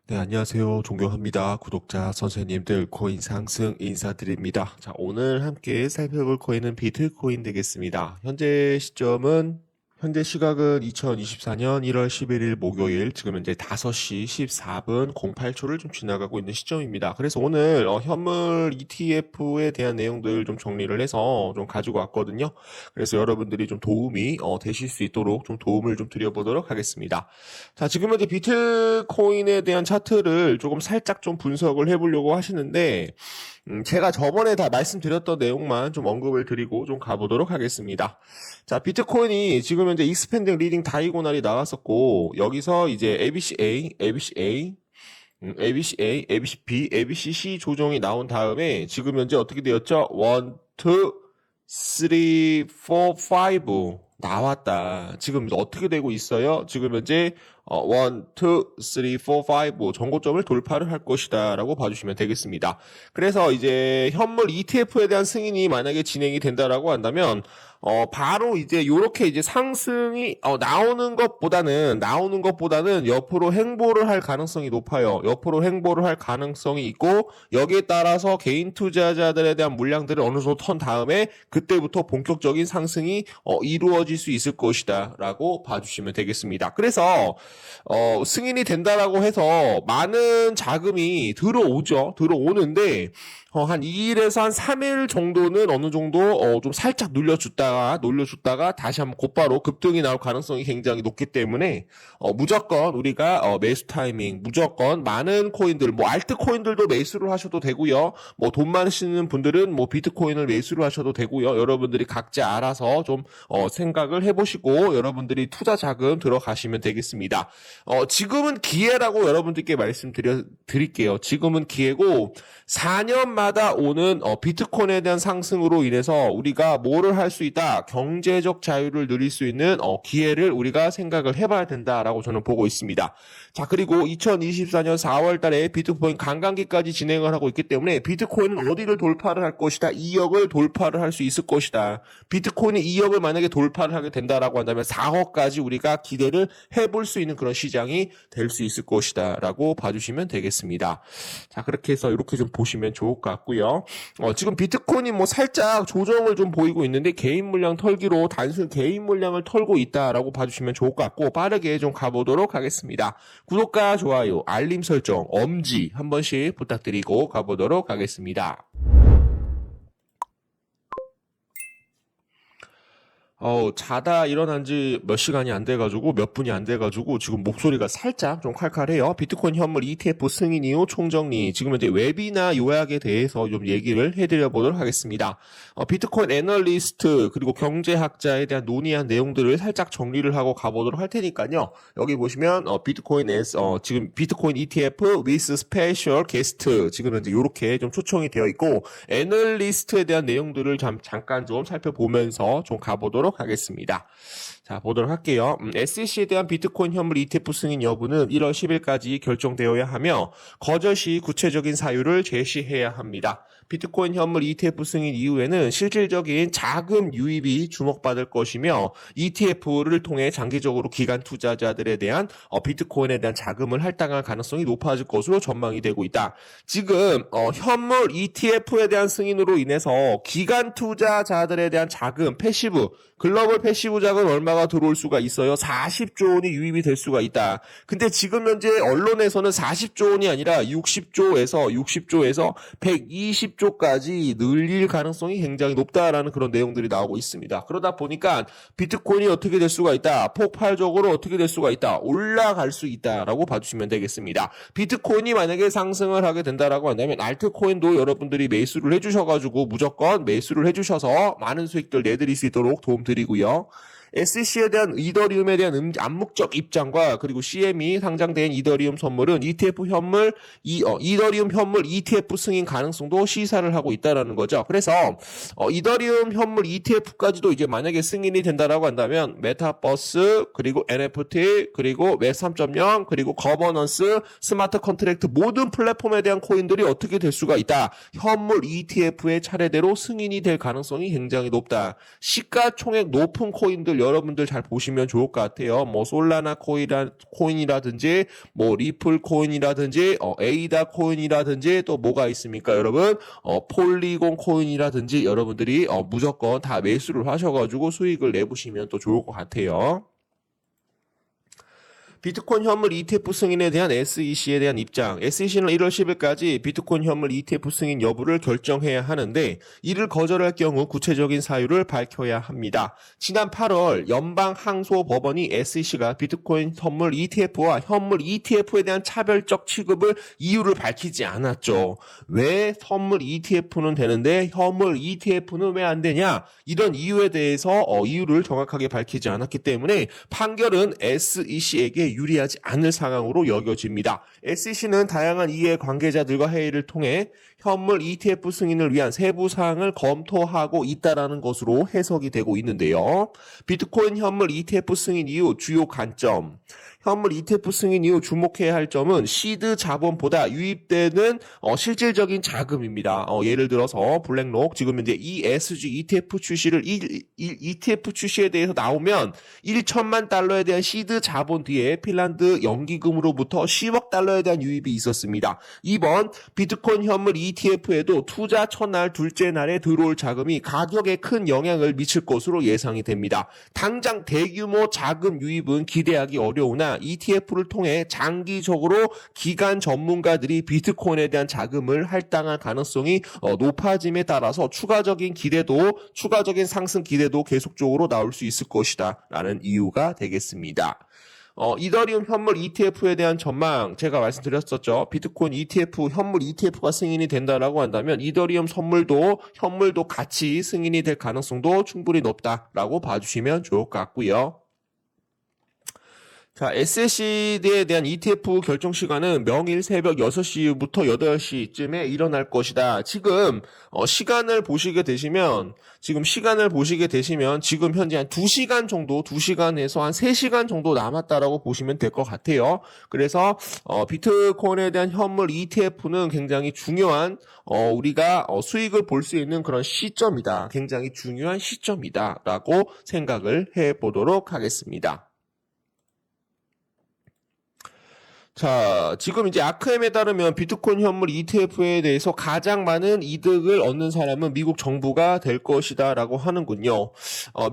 네, 안녕하세요. 존경합니다. 구독자 선생님들 코인 상승 인사드립니다. 자, 오늘 함께 살펴볼 코인은 비트코인 되겠습니다. 현재 시각은 2024년 1월 11일 목요일, 지금 현재 5시 14분 08초를 좀 지나가고 있는 시점입니다. 그래서 오늘 현물 ETF에 대한 내용들 좀 정리를 해서 좀 가지고 왔거든요. 그래서 여러분들이 좀 도움이 되실 수 있도록 좀 도움을 좀 드려보도록 하겠습니다. 자, 지금 현재 비트코인에 대한 차트를 조금 살짝 좀 분석을 해보려고 하시는데, 제가 저번에 다 말씀드렸던 내용만 좀 언급을 드리고 좀 가보도록 하겠습니다. 자, 비트코인이 지금 현재 익스펜딩 리딩 다이고날이 나왔었고, 여기서 이제 ABCA, ABCA, ABCA, ABCB, ABCC 조정이 나온 다음에 지금 현재 어떻게 되었죠? 1, 2, 3, 4, 5 나왔다. 지금 어떻게 되고 있어요? 지금 현재 1, 2, 3, 4, 5 전고점을 돌파를 할 것이다 라고 봐주시면 되겠습니다. 그래서 이제 현물 ETF에 대한 승인이 만약에 진행이 된다라고 한다면 바로 이제 요렇게 이제 상승이 나오는 것보다는 옆으로 횡보를 할 가능성이 높아요. 옆으로 횡보를 할 가능성이 있고, 여기에 따라서 개인 투자자들에 대한 물량들을 어느 정도 턴 다음에 그때부터 본격적인 상승이 이루어질 수 있을 것이다 라고 봐주시면 되겠습니다. 그래서 승인이 된다라고 해서 많은 자금이 들어오는데 한 2일에서 한 3일 정도는 어느 정도 좀 살짝 놀려줬다가 다시 한번 곧바로 급등이 나올 가능성이 굉장히 높기 때문에 무조건 우리가 매수 타이밍, 무조건 많은 코인들, 뭐 알트 코인들도 매수를 하셔도 되고요. 뭐 돈 많으시는 분들은 뭐 비트코인을 매수를 하셔도 되고요. 여러분들이 각자 알아서 좀 생각을 해보시고 여러분들이 투자 자금 들어가시면 되겠습니다. 지금은 기회라고 여러분들께 말씀드릴게요. 지금은 기회고 4년마다 오는 비트코인에 대한 상승으로 인해서 우리가 뭐를 할 수 있다? 경제적 자유를 누릴 수 있는 기회를 우리가 생각을 해봐야 된다라고 저는 보고 있습니다. 자, 그리고 2024년 4월 달에 비트코인 관광기까지 진행을 하고 있기 때문에 비트코인은 어디를 돌파를 할 것이다? 2억을 돌파를 할 수 있을 것이다. 비트코인이 2억을 만약에 돌파를 하게 된다라고 한다면 4억까지 우리가 기대를 해볼 수 있는 그런 시장이 될 수 있을 것이다 라고 봐주시면 되겠습니다. 자, 그렇게 해서 이렇게 좀 보시면 좋을 것 같고요. 지금 비트코인이 뭐 살짝 조정을 좀 보이고 있는데 개인 물량 털기로 단순 개인 물량을 털고 있다라고 봐주시면 좋을 것 같고, 빠르게 좀 가보도록 하겠습니다. 구독과 좋아요, 알림 설정, 엄지 한 번씩 부탁드리고 가보도록 하겠습니다. 자다 일어난 지 몇 시간이 안 돼가지고, 몇 분이 안 돼가지고, 지금 목소리가 살짝 좀 칼칼해요. 비트코인 현물 ETF 승인 이후 총정리. 지금 현재 웹이나 요약에 대해서 좀 얘기를 해드려 보도록 하겠습니다. 비트코인 애널리스트, 그리고 경제학자에 대한 논의한 내용들을 살짝 정리를 하고 가보도록 할 테니까요. 여기 보시면, 지금 비트코인 ETF with special guest. 지금 현재 이렇게 좀 초청이 되어 있고, 애널리스트에 대한 내용들을 잠깐 좀 살펴보면서 좀 가보도록 하겠습니다. 자, 보도록 할게요. SEC에 대한 비트코인 현물 ETF 승인 여부는 1월 10일까지 결정되어야 하며 거절 시 구체적인 사유를 제시해야 합니다. 비트코인 현물 ETF 승인 이후에는 실질적인 자금 유입이 주목받을 것이며 ETF를 통해 장기적으로 기관 투자자들에 대한 비트코인에 대한 자금을 할당할 가능성이 높아질 것으로 전망이 되고 있다. 지금 현물 ETF에 대한 승인으로 인해서 기관 투자자들에 대한 자금, 패시브, 글로벌 패시브 자금 얼마가 들어올 수가 있어요? 40조 원이 유입이 될 수가 있다. 근데 지금 현재 언론에서는 40조 원이 아니라 60조에서 120조까지 늘릴 가능성이 굉장히 높다라는 그런 내용들이 나오고 있습니다. 그러다 보니까 비트코인이 어떻게 될 수가 있다? 폭발적으로 어떻게 될 수가 있다? 올라갈 수 있다라고 봐주시면 되겠습니다. 비트코인이 만약에 상승을 하게 된다라고 한다면 알트코인도 여러분들이 매수를 해주셔가지고 무조건 매수를 해주셔서 많은 수익들 내드릴 수 있도록 도움 드리고요. SEC에 대한 이더리움에 대한 암묵적 입장과 그리고 CME 상장된 이더리움 선물은 이더리움 현물 ETF 승인 가능성도 시사를 하고 있다라는 거죠. 그래서 이더리움 현물 ETF까지도 이제 만약에 승인이 된다라고 한다면 메타버스, 그리고 NFT, 그리고 웹 3.0, 그리고 거버넌스, 스마트 컨트랙트 모든 플랫폼에 대한 코인들이 어떻게 될 수가 있다. 현물 ETF의 차례대로 승인이 될 가능성이 굉장히 높다. 시가총액 높은 코인들 여러분들 잘 보시면 좋을 것 같아요. 뭐 솔라나 코인이라든지 뭐 리플 코인이라든지 에이다 코인이라든지 또 뭐가 있습니까, 여러분? 폴리곤 코인이라든지 여러분들이 무조건 다 매수를 하셔가지고 수익을 내보시면 또 좋을 것 같아요. 비트코인 현물 ETF 승인에 대한 SEC에 대한 입장. SEC는 1월 10일까지 비트코인 현물 ETF 승인 여부를 결정해야 하는데 이를 거절할 경우 구체적인 사유를 밝혀야 합니다. 지난 8월 연방항소법원이 SEC가 비트코인 현물 ETF와 현물 ETF에 대한 차별적 취급을 이유를 밝히지 않았죠. 왜 현물 ETF는 되는데 현물 ETF는 왜 안 되냐? 이런 이유에 대해서 이유를 정확하게 밝히지 않았기 때문에 판결은 SEC에게 유리하지 않을 상황으로 여겨집니다. SEC는 다양한 이해 관계자들과 회의를 통해 현물 ETF 승인을 위한 세부 사항을 검토하고 있다라는 것으로 해석이 되고 있는데요. 비트코인 현물 ETF 승인 이후 주요 관점. 현물 ETF 승인 이후 주목해야 할 점은 시드 자본보다 유입되는 실질적인 자금입니다. 예를 들어서 블랙록 지금 이제 ESG ETF 출시를 ETF 출시에 대해서 나오면 1천만 달러에 대한 시드 자본 뒤에 핀란드 연기금으로부터 10억 달러에 대한 유입이 있었습니다. 이번 비트코인 현물 ETF에도 투자 첫날 둘째 날에 들어올 자금이 가격에 큰 영향을 미칠 것으로 예상이 됩니다. 당장 대규모 자금 유입은 기대하기 어려우나 ETF를 통해 장기적으로 기관 전문가들이 비트코인에 대한 자금을 할당할 가능성이 높아짐에 따라서 추가적인 상승 기대도 계속적으로 나올 수 있을 것이다 라는 이유가 되겠습니다. 이더리움 현물 ETF에 대한 전망 제가 말씀드렸었죠. 비트코인 ETF, 현물 ETF가 승인이 된다라고 한다면 이더리움 현물도 같이 승인이 될 가능성도 충분히 높다라고 봐주시면 좋을 것 같고요. 자, SEC에 대한 ETF 결정 시간은 명일 새벽 6시부터 8시쯤에 일어날 것이다. 지금 시간을 보시게 되시면 지금 현재 한 2시간 정도, 2시간에서 한 3시간 정도 남았다라고 보시면 될 것 같아요. 그래서 비트코인에 대한 현물 ETF는 굉장히 중요한 우리가 수익을 볼 수 있는 그런 시점이다. 굉장히 중요한 시점이다라고 생각을 해보도록 하겠습니다. 자, 지금 이제 아크엠에 따르면 비트코인 현물 ETF에 대해서 가장 많은 이득을 얻는 사람은 미국 정부가 될 것이다 라고 하는군요.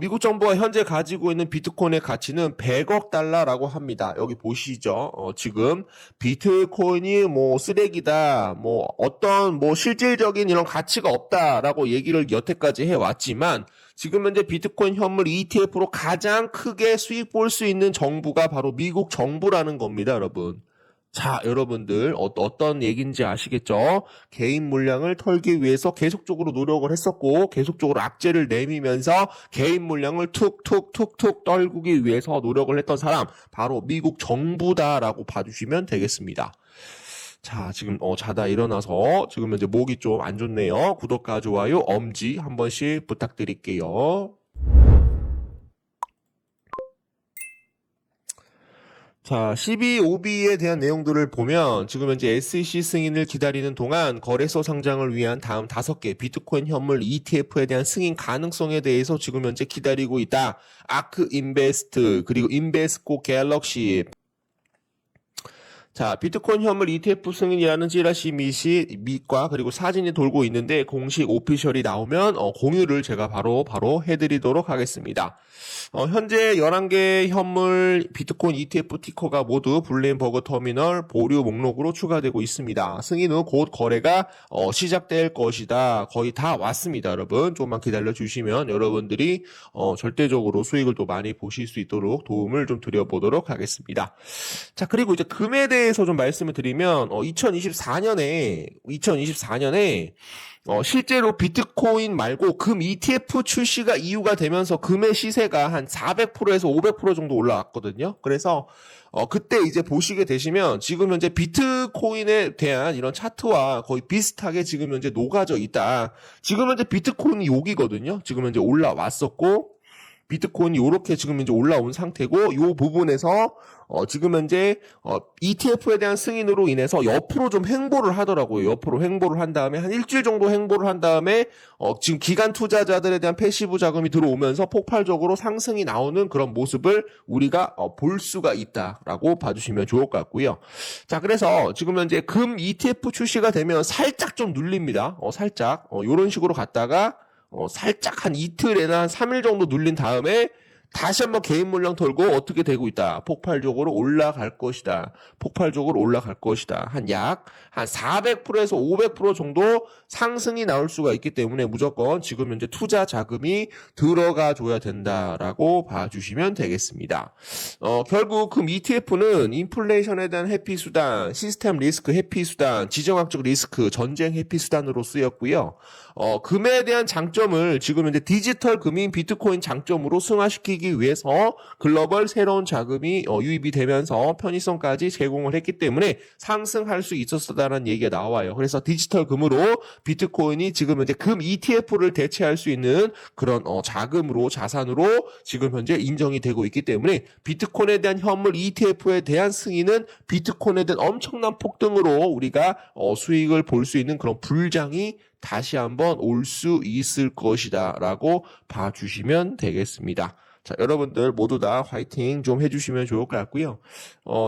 미국 정부가 현재 가지고 있는 비트코인의 가치는 100억 달러라고 합니다. 여기 보시죠. 지금 비트코인이 뭐 쓰레기다, 뭐 어떤 뭐 실질적인 이런 가치가 없다라고 얘기를 여태까지 해왔지만 지금 현재 비트코인 현물 ETF로 가장 크게 수익 볼 수 있는 정부가 바로 미국 정부라는 겁니다, 여러분. 자, 여러분들 어떤 얘기인지 아시겠죠? 개인 물량을 털기 위해서 계속적으로 노력을 했었고 계속적으로 악재를 내미면서 개인 물량을 툭툭툭툭 떨구기 위해서 노력을 했던 사람 바로 미국 정부다라고 봐주시면 되겠습니다. 자, 지금 자다 일어나서 지금 이제 목이 좀 안 좋네요. 구독과 좋아요, 엄지 한 번씩 부탁드릴게요. 자, 12OB에 대한 내용들을 보면 지금 현재 SEC 승인을 기다리는 동안 거래소 상장을 위한 다음 5개 비트코인 현물 ETF에 대한 승인 가능성에 대해서 지금 현재 기다리고 있다. 아크 인베스트, 그리고 인베스코 갤럭시. 자, 비트코인 현물 ETF 승인이라는 찌라시 밑과 그리고 사진이 돌고 있는데 공식 오피셜이 나오면 공유를 제가 바로 해드리도록 하겠습니다. 현재 11개 현물 비트코인 ETF 티커가 모두 블룸버그 터미널 보류 목록으로 추가되고 있습니다. 승인 후 곧 거래가 시작될 것이다. 거의 다 왔습니다, 여러분. 조금만 기다려 주시면 여러분들이 절대적으로 수익을 또 많이 보실 수 있도록 도움을 좀 드려보도록 하겠습니다. 자, 그리고 이제 금에 대해서 좀 말씀을 드리면 2024년에 실제로 비트코인 말고 금 ETF 출시가 이유가 되면서 금의 시세가 한 400%에서 500% 정도 올라왔거든요. 그래서 그때 이제 보시게 되시면 지금 현재 비트코인에 대한 이런 차트와 거의 비슷하게 지금 현재 녹아져 있다. 지금 현재 비트코인이 여기거든요. 지금 현재 올라왔었고 비트코인이 이렇게 지금 이제 올라온 상태고 이 부분에서 지금 현재 ETF에 대한 승인으로 인해서 옆으로 좀 횡보를 하더라고요. 옆으로 횡보를 한 다음에 한 일주일 정도 횡보를 한 다음에 지금 기관 투자자들에 대한 패시브 자금이 들어오면서 폭발적으로 상승이 나오는 그런 모습을 우리가 볼 수가 있다라고 봐주시면 좋을 것 같고요. 자, 그래서 지금 현재 금 ETF 출시가 되면 살짝 좀 눌립니다. 살짝 이런 식으로 갔다가 살짝 한 이틀에나 한 3일 정도 눌린 다음에 다시 한번 개인 물량 털고 어떻게 되고 있다. 폭발적으로 올라갈 것이다. 폭발적으로 올라갈 것이다. 한 400%에서 500% 정도 상승이 나올 수가 있기 때문에 무조건 지금 현재 투자 자금이 들어가 줘야 된다라고 봐주시면 되겠습니다. 결국 금 ETF는 인플레이션에 대한 회피 수단, 시스템 리스크 회피 수단, 지정학적 리스크, 전쟁 회피 수단으로 쓰였고요. 금에 대한 장점을 지금 현재 디지털 금인 비트코인 장점으로 승화시키기 위해서 글로벌 새로운 자금이 유입이 되면서 편의성까지 제공을 했기 때문에 상승할 수 있었다는 얘기가 나와요. 그래서 디지털 금으로 비트코인이 지금 현재 금 ETF를 대체할 수 있는 그런 자금으로 자산으로 지금 현재 인정이 되고 있기 때문에 비트코인에 대한 현물 ETF에 대한 승인은 비트코인에 대한 엄청난 폭등으로 우리가 수익을 볼 수 있는 그런 불장이 다시 한번 올 수 있을 것이다 라고 봐주시면 되겠습니다. 자, 여러분들 모두 다 화이팅 좀 해주시면 좋을 것 같고요.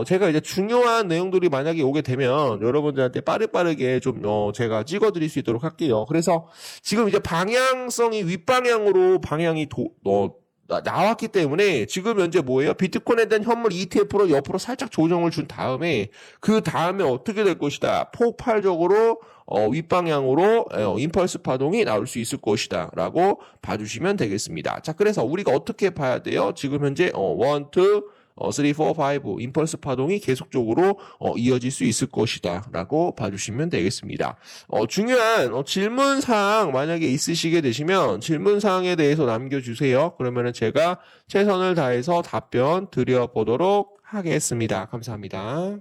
제가 이제 중요한 내용들이 만약에 오게 되면 여러분들한테 빠르게 좀 제가 찍어드릴 수 있도록 할게요. 그래서 지금 이제 방향성이 윗방향으로 방향이 나왔기 때문에 지금 현재 뭐예요? 비트코인에 대한 현물 ETF로 옆으로 살짝 조정을 준 다음에 그 다음에 어떻게 될 것이다? 폭발적으로 윗방향으로 임펄스 파동이 나올 수 있을 것이다 라고 봐주시면 되겠습니다. 자, 그래서 우리가 어떻게 봐야 돼요? 지금 현재 1, 2, 3, 4, 5 임펄스 파동이 계속적으로 이어질 수 있을 것이다 라고 봐주시면 되겠습니다. 중요한 질문사항 만약에 있으시게 되시면 질문사항에 대해서 남겨주세요. 그러면은 제가 최선을 다해서 답변 드려보도록 하겠습니다. 감사합니다.